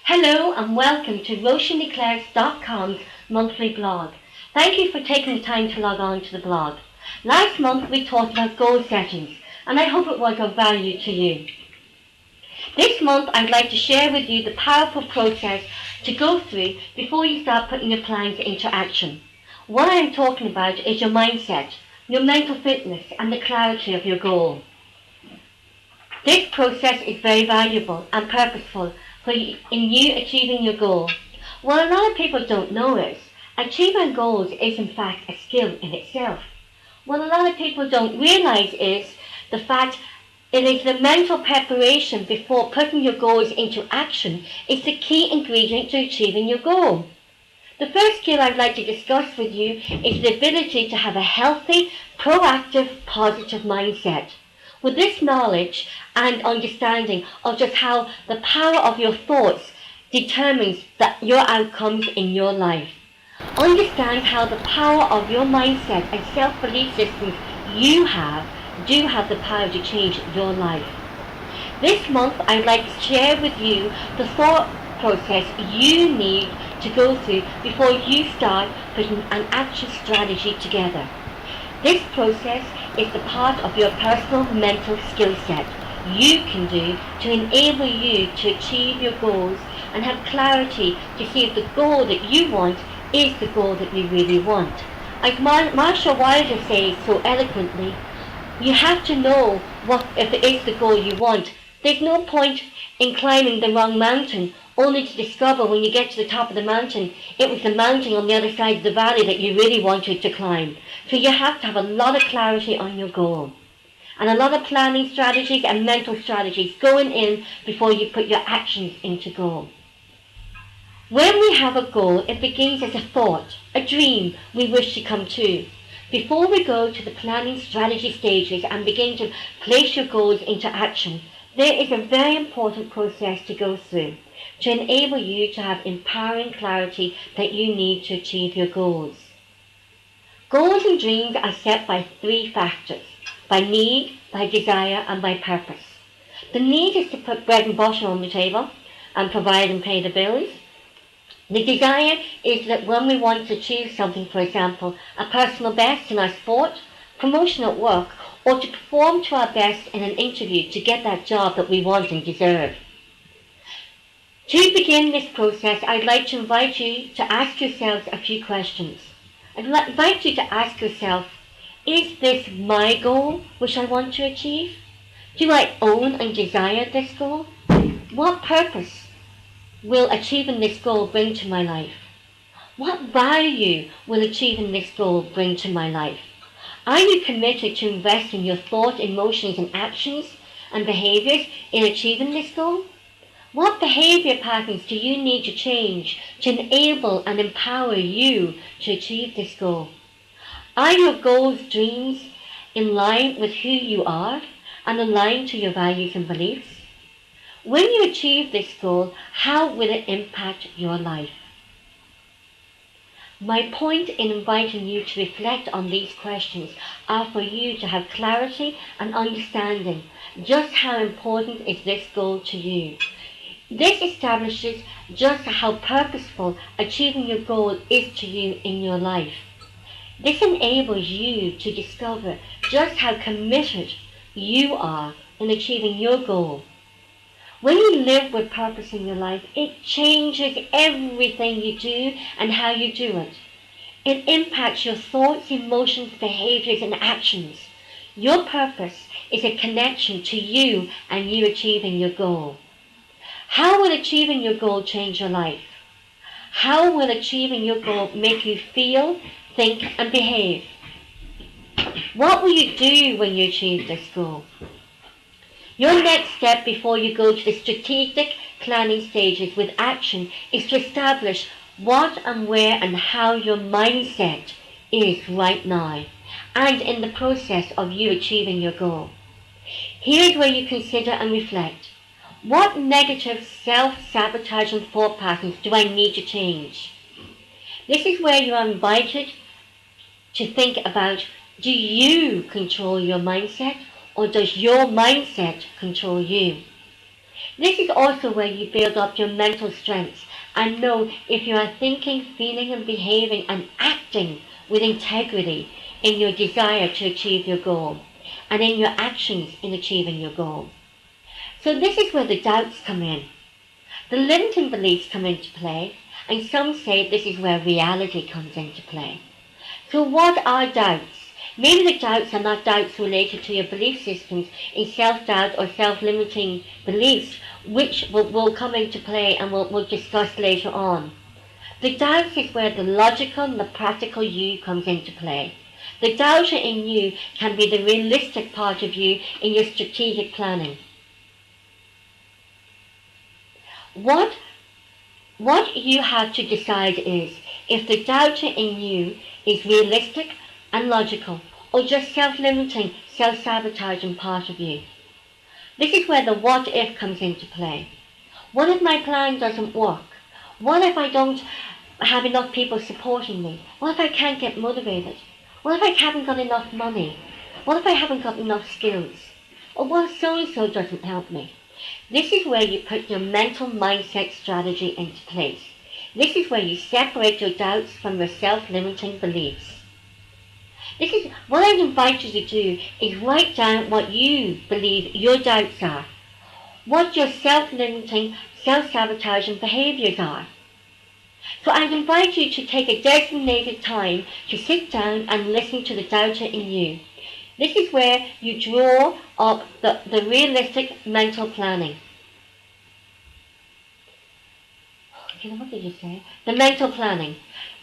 Hello and welcome to RoshaniClarks.com's monthly blog. Thank you for taking the time to log on to the blog. Last month we talked about goal settings and I hope it was of value to you. This month I'd like to share with you the powerful process to go through before you start putting your plans into action. What I'm talking about is your mindset, your mental fitness and the clarity of your goal. This process is very valuable and purposeful in you achieving your goal. What a lot of people don't know is, achieving goals is in fact a skill in itself. What a lot of people don't realize is the fact it is the mental preparation before putting your goals into action is the key ingredient to achieving your goal. The first skill I'd like to discuss with you is the ability to have a healthy, proactive, positive mindset. With this knowledge and understanding of just how the power of your thoughts determines your outcomes in your life. Understand how the power of your mindset and self-belief systems do have the power to change your life. This month I'd like to share with you the thought process you need to go through before you start putting an action strategy together. This process is the part of your personal mental skill set you can do to enable you to achieve your goals and have clarity to see if the goal that you want is the goal that you really want. As Marshall Wilder says so eloquently, you have to know if it is the goal you want. There's no point in climbing the wrong mountain only to discover when you get to the top of the mountain, it was the mountain on the other side of the valley that you really wanted to climb. So you have to have a lot of clarity on your goal. And a lot of planning strategies and mental strategies going in before you put your actions into goal. When we have a goal, it begins as a thought, a dream we wish to come true. Before we go to the planning strategy stages and begin to place your goals into action, there is a very important process to go through to enable you to have empowering clarity that you need to achieve your goals. Goals and dreams are set by three factors: by need, by desire, and by purpose. The need is to put bread and butter on the table and provide and pay the bills. The desire is that when we want to achieve something, for example, a personal best in our sport, promotion at work, or to perform to our best in an interview to get that job that we want and deserve. To begin this process, I'd like to invite you to ask yourselves a few questions. I'd invite you to ask yourself, is this my goal which I want to achieve? Do I own and desire this goal? What purpose will achieving this goal bring to my life? What value will achieving this goal bring to my life? Are you committed to investing your thought, emotions and actions and behaviors in achieving this goal? What behavior patterns do you need to change to enable and empower you to achieve this goal? Are your goals, dreams in line with who you are and aligned to your values and beliefs? When you achieve this goal, how will it impact your life? My point in inviting you to reflect on these questions are for you to have clarity and understanding just how important is this goal to you. This establishes just how purposeful achieving your goal is to you in your life. This enables you to discover just how committed you are in achieving your goal. When you live with purpose in your life, it changes everything you do and how you do it. It impacts your thoughts, emotions, behaviors, and actions. Your purpose is a connection to you and you achieving your goal. How will achieving your goal change your life? How will achieving your goal make you feel, think, and behave? What will you do when you achieve this goal? Your next step before you go to the strategic planning stages with action is to establish what and where and how your mindset is right now and in the process of you achieving your goal. Here's where you consider and reflect. What negative self-sabotaging thought patterns do I need to change? This is where you are invited to think about, do you control your mindset or does your mindset control you? This is also where you build up your mental strength and know if you are thinking, feeling and behaving and acting with integrity in your desire to achieve your goal and in your actions in achieving your goal. So this is where the doubts come in. The limiting beliefs come into play, and some say this is where reality comes into play. So what are doubts? Maybe the doubts are not doubts related to your belief systems in self-doubt or self-limiting beliefs, which will come into play and we'll discuss later on. The doubts is where the logical and the practical you comes into play. The doubter in you can be the realistic part of you in your strategic planning. What you have to decide is if the doubter in you is realistic and logical, or just self-limiting, self-sabotaging part of you. This is where the what if comes into play. What if my plan doesn't work? What if I don't have enough people supporting me? What if I can't get motivated? What if I haven't got enough money? What if I haven't got enough skills? Or what if so-and-so doesn't help me? This is where you put your mental mindset strategy into place. This is where you separate your doubts from your self-limiting beliefs. This is what I invite you to do is write down what you believe your doubts are, what your self-limiting, self-sabotaging behaviours are. So I invite you to take a designated time to sit down and listen to the doubter in you. This is where you draw up the realistic mental planning. What did you say? The mental planning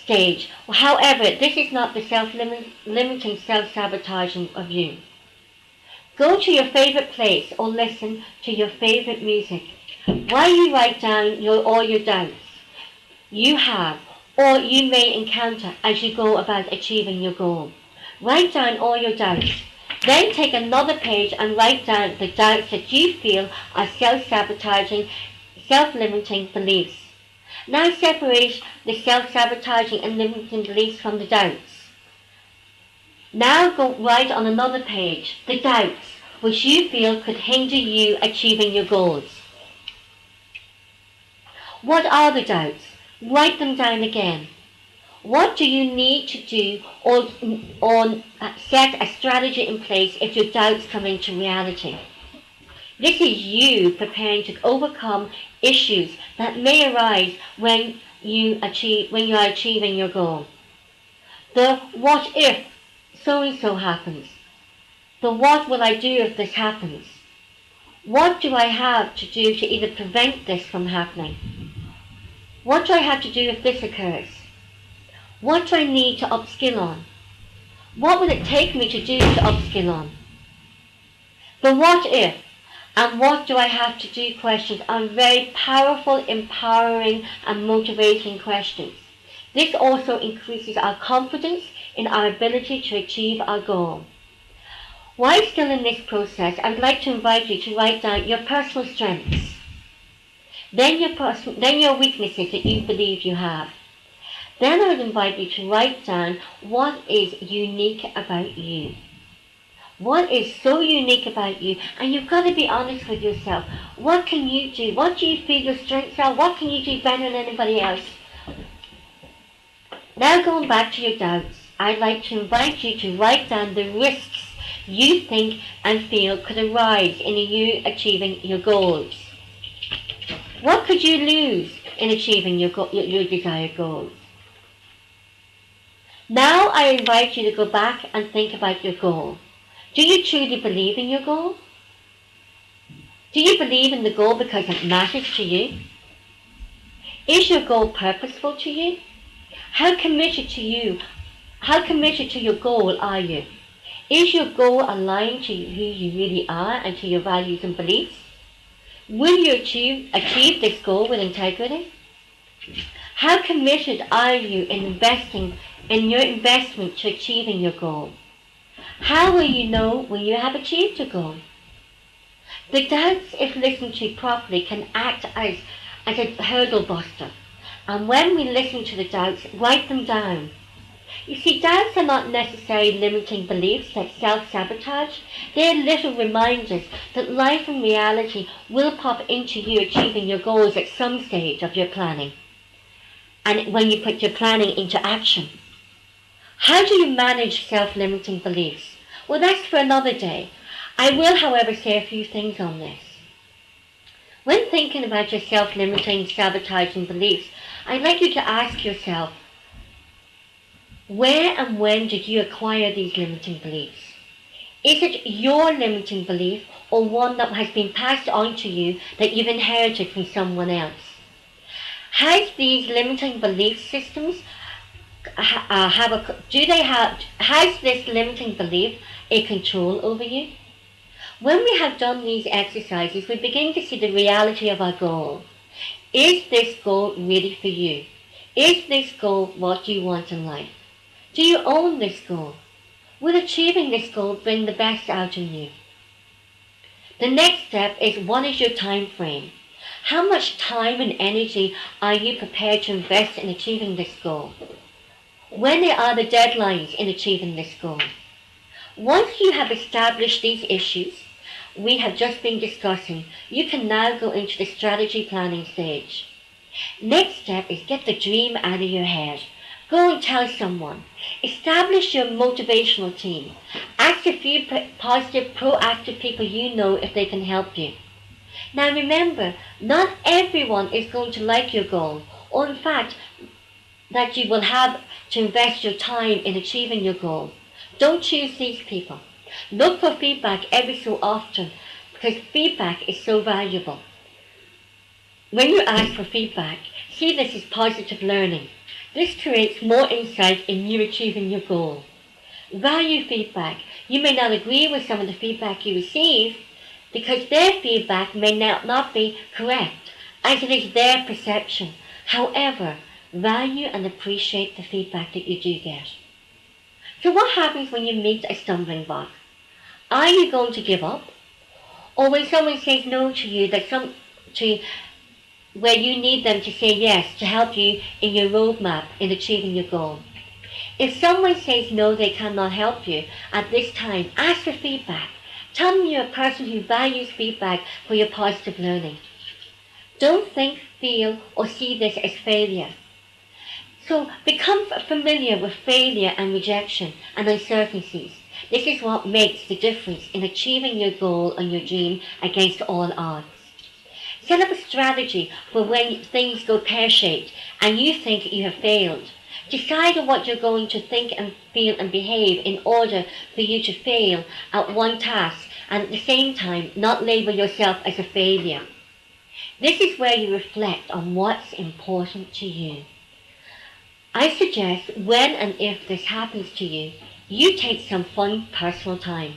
stage. However, this is not the self-limiting, self-sabotaging of you. Go to your favourite place or listen to your favourite music while you write down all your doubts you have or you may encounter as you go about achieving your goal. Write down all your doubts. Then take another page and write down the doubts that you feel are self-sabotaging, self-limiting beliefs. Now separate the self-sabotaging and limiting beliefs from the doubts. Now go write on another page the doubts which you feel could hinder you achieving your goals. What are the doubts? Write them down again. What do you need to do or set a strategy in place if your doubts come into reality? This is you preparing to overcome issues that may arise when you are achieving your goal. The what if so-and-so happens? The what will I do if this happens? What do I have to do to either prevent this from happening? What do I have to do if this occurs? What do I need to upskill on? What will it take me to do to upskill on? The what if and what do I have to do questions are very powerful, empowering and motivating questions. This also increases our confidence in our ability to achieve our goal. While still in this process, I would like to invite you to write down your personal strengths, then your weaknesses that you believe you have. Then I would invite you to write down what is unique about you. What is so unique about you? And you've got to be honest with yourself. What can you do? What do you feel your strengths are? What can you do better than anybody else? Now going back to your doubts, I'd like to invite you to write down the risks you think and feel could arise in you achieving your goals. What could you lose in achieving your desired goals? Now I invite you to go back and think about your goal. Do you truly believe in your goal? Do you believe in the goal because it matters to you? Is your goal purposeful to you? How committed to your goal are you? Is your goal aligned to who you really are and to your values and beliefs? Will you achieve this goal with integrity? How committed are you in investing in your investment to achieving your goal? How will you know when you have achieved a goal? The doubts, if listened to properly, can act as a hurdle buster. And when we listen to the doubts, write them down. You see, doubts are not necessarily limiting beliefs like self-sabotage. They are little reminders that life and reality will pop into you achieving your goals at some stage of your planning. And when you put your planning into action. How do you manage self-limiting beliefs? Well, that's for another day. I will, however, say a few things on this. When thinking about your self-limiting, sabotaging beliefs, I'd like you to ask yourself, where and when did you acquire these limiting beliefs? Is it your limiting belief or one that has been passed on to you that you've inherited from someone else? Has these limiting belief systems has this limiting belief a control over you? When we have done these exercises, we begin to see the reality of our goal. Is this goal really for you? Is this goal what you want in life? Do you own this goal? Will achieving this goal bring the best out in you? The next step is, what is your time frame? How much time and energy are you prepared to invest in achieving this goal? When are the deadlines in achieving this goal? Once you have established these issues we have just been discussing, you can now go into the strategy planning stage. Next step is get the dream out of your head. Go and tell someone. Establish your motivational team. Ask a few positive, proactive people you know if they can help you. Now remember, not everyone is going to like your goal, or in fact, that you will have to invest your time in achieving your goal. Don't choose these people. Look for feedback every so often, because feedback is so valuable. When you ask for feedback, see this as positive learning. This creates more insight in you achieving your goal. Value feedback. You may not agree with some of the feedback you receive, because their feedback may not be correct, as it is their perception. However, value and appreciate the feedback that you do get. So what happens when you meet a stumbling block? Are you going to give up? Or when someone says no to you, where you need them to say yes to help you in your roadmap in achieving your goal? If someone says no, they cannot help you at this time, ask for feedback. Tell them you're a person who values feedback for your positive learning. Don't think, feel, or see this as failure. So become familiar with failure and rejection and uncertainties. This is what makes the difference in achieving your goal and your dream against all odds. Set up a strategy for when things go pear-shaped and you think you have failed. Decide on what you're going to think and feel and behave in order for you to fail at one task and at the same time not label yourself as a failure. This is where you reflect on what's important to you. I suggest when and if this happens to you, you take some fun personal time,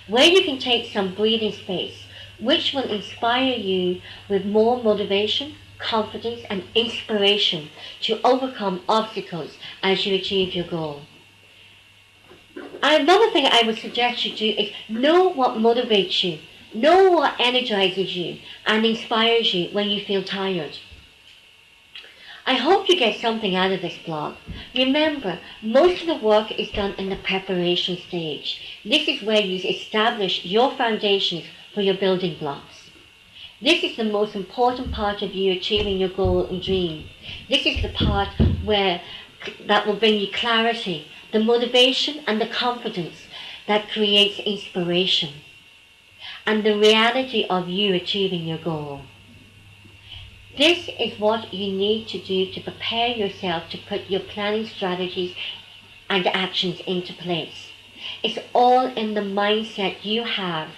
where you can take some breathing space, which will inspire you with more motivation, confidence and inspiration to overcome obstacles as you achieve your goal. Another thing I would suggest you do is know what motivates you, know what energizes you and inspires you when you feel tired. I hope you get something out of this blog. Remember, most of the work is done in the preparation stage. This is where you establish your foundations for your building blocks. This is the most important part of you achieving your goal and dream. This is the part that will bring you clarity, the motivation and the confidence that creates inspiration, and the reality of you achieving your goal. This is what you need to do to prepare yourself to put your planning strategies and actions into place. It's all in the mindset you have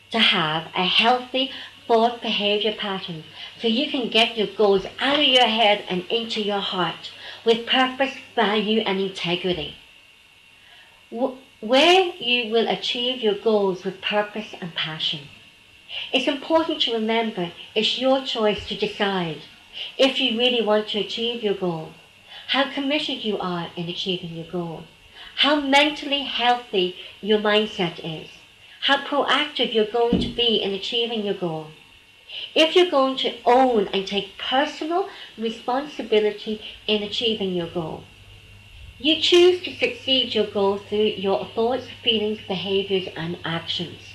to have a healthy thought behavior pattern so you can get your goals out of your head and into your heart with purpose, value and integrity. Where you will achieve your goals with purpose and passion. It's important to remember it's your choice to decide if you really want to achieve your goal, how committed you are in achieving your goal, how mentally healthy your mindset is, how proactive you're going to be in achieving your goal. If you're going to own and take personal responsibility in achieving your goal. You choose to succeed your goals through your thoughts, feelings, behaviors, and actions.